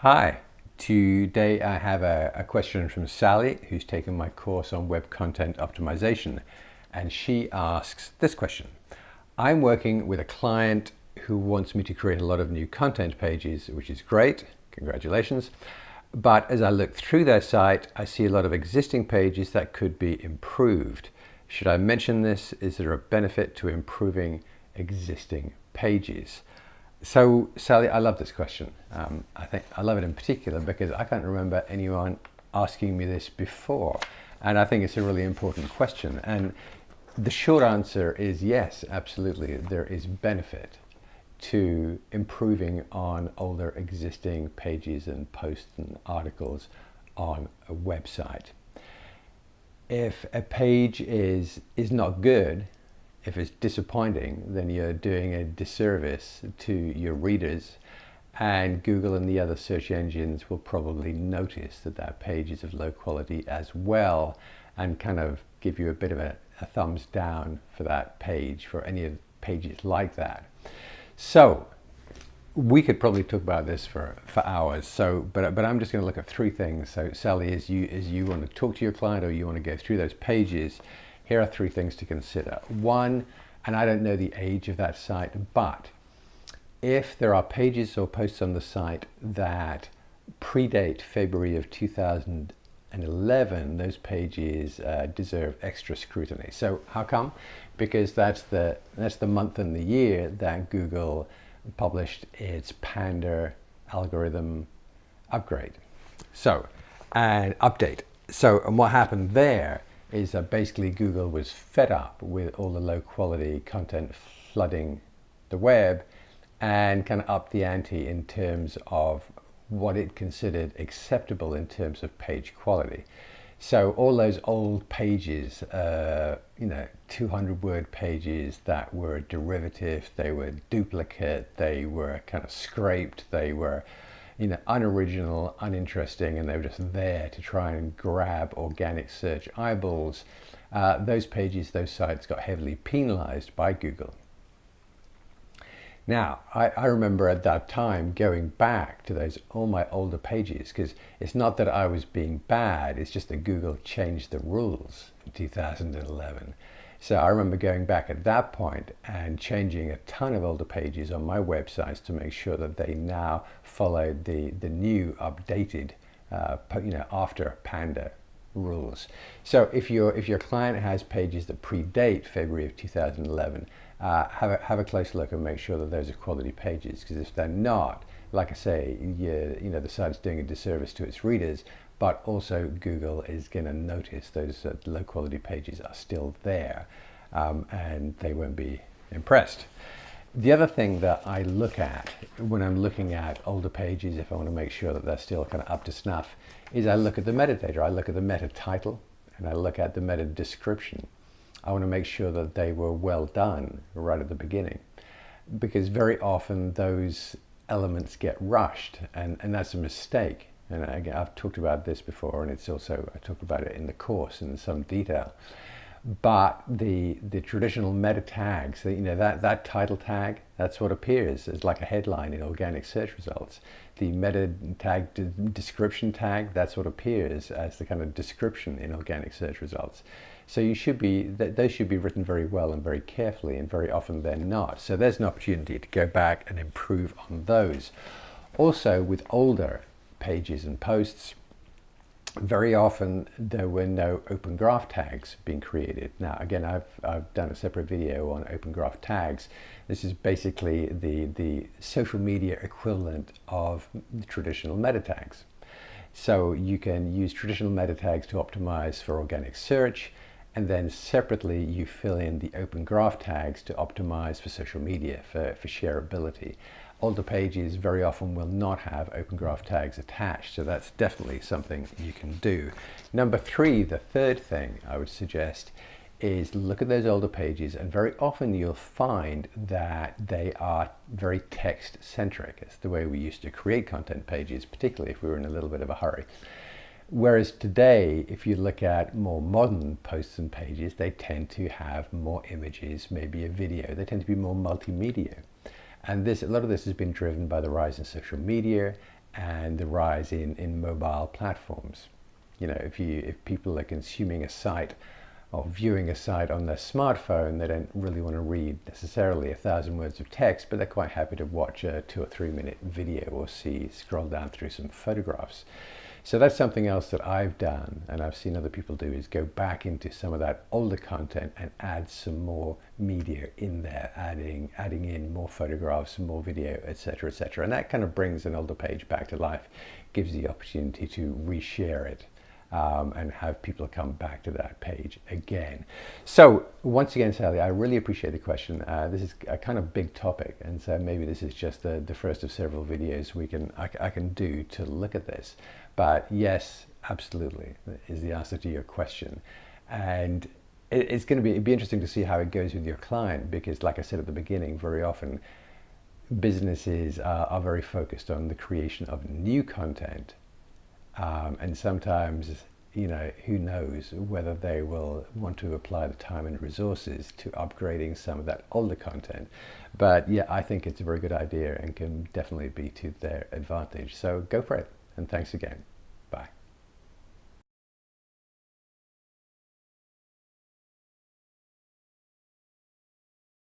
Hi, today I have a question from Sally, who's taken my course on web content optimization, and she asks this question. I'm working with a client who wants me to create a lot of new content pages, which is great, congratulations. But as I look through their site, I see a lot of existing pages that could be improved. Should I mention this? Is there a benefit to improving existing pages? So, Sally, I love this question. I think I love it in particular because I can't remember anyone asking me this before. And I think it's a really important question. And the short answer is yes, absolutely. There is benefit to improving on older existing pages and posts and articles on a website. If a page is not good, if it's disappointing, then you're doing a disservice to your readers, and Google and the other search engines will probably notice that that page is of low quality as well, and kind of give you a bit of a thumbs down for that page, for any of the pages like that. So we could probably talk about this for hours. So, but I'm just going to look at three things. So, Sally, as you want to talk to your client or you want to go through those pages, here are three things to consider. One, and I don't know the age of that site, but if there are pages or posts on the site that predate February of 2011, those pages deserve extra scrutiny. So how come? Because that's the month and the year that Google published its Panda algorithm upgrade. So, and update. So, and what happened there is that basically Google was fed up with all the low quality content flooding the web and kind of upped the ante in terms of what it considered acceptable in terms of page quality. So all those old pages, 200 word pages that were derivative, they were duplicate, they were kind of scraped, they were unoriginal, uninteresting, and they were just there to try and grab organic search eyeballs. Those pages, those sites got heavily penalized by Google. Now, I remember at that time going back to all my older pages, because it's not that I was being bad, it's just that Google changed the rules in 2011. So I remember going back at that point and changing a ton of older pages on my websites to make sure that they now followed the new updated, after Panda rules. So if your client has pages that predate February of 2011, have a close look and make sure that those are quality pages, because if they're not, like I say, the site's doing a disservice to its readers, but also Google is going to notice those low quality pages are still there, and they won't be impressed. The other thing that I look at when I'm looking at older pages, if I want to make sure that they're still kind of up to snuff, is I look at the metadata. I look at the meta title and I look at the meta description. I want to make sure that they were well done right at the beginning, because very often those elements get rushed, and that's a mistake. And again, I've talked about this before, and it's also, I talked about it in the course in some detail. But the traditional meta tags, that title tag, that's what appears as like a headline in organic search results. The meta tag description tag, that's what appears as the kind of description in organic search results. So those should be written very well and very carefully, and very often they're not. So there's an opportunity to go back and improve on those. Also, with older pages and posts, very often there were no open graph tags being created. Now again, I've done a separate video on open graph tags. This is basically the social media equivalent of the traditional meta tags. So you can use traditional meta tags to optimize for organic search, and then separately you fill in the open graph tags to optimize for social media, for shareability. Older pages very often will not have open graph tags attached, so that's definitely something you can do. Number three, the third thing I would suggest, is look at those older pages, and very often you'll find that they are very text centric. It's the way we used to create content pages, particularly if we were in a little bit of a hurry. Whereas today, if you look at more modern posts and pages, they tend to have more images, maybe a video. They tend to be more multimedia. And a lot of this has been driven by the rise in social media and the rise in mobile platforms. You know, if people are consuming a site or viewing a site on their smartphone, they don't really want to read necessarily 1,000 words of text, but they're quite happy to watch a 2 or 3 minute video or scroll down through some photographs. So that's something else that I've done, and I've seen other people do, is go back into some of that older content and add some more media in there, adding in more photographs, more video, etc., etc. And that kind of brings an older page back to life, gives the opportunity to reshare it. And have people come back to that page again. So once again, Sally, I really appreciate the question. This is a kind of big topic, and so maybe this is just the first of several videos I can do to look at this. But yes, absolutely is the answer to your question. And it's going to it'd be interesting to see how it goes with your client, because like I said at the beginning, very often businesses are very focused on the creation of new content. And sometimes, you know, who knows whether they will want to apply the time and resources to upgrading some of that older content. But yeah, I think it's a very good idea and can definitely be to their advantage. So go for it. And thanks again.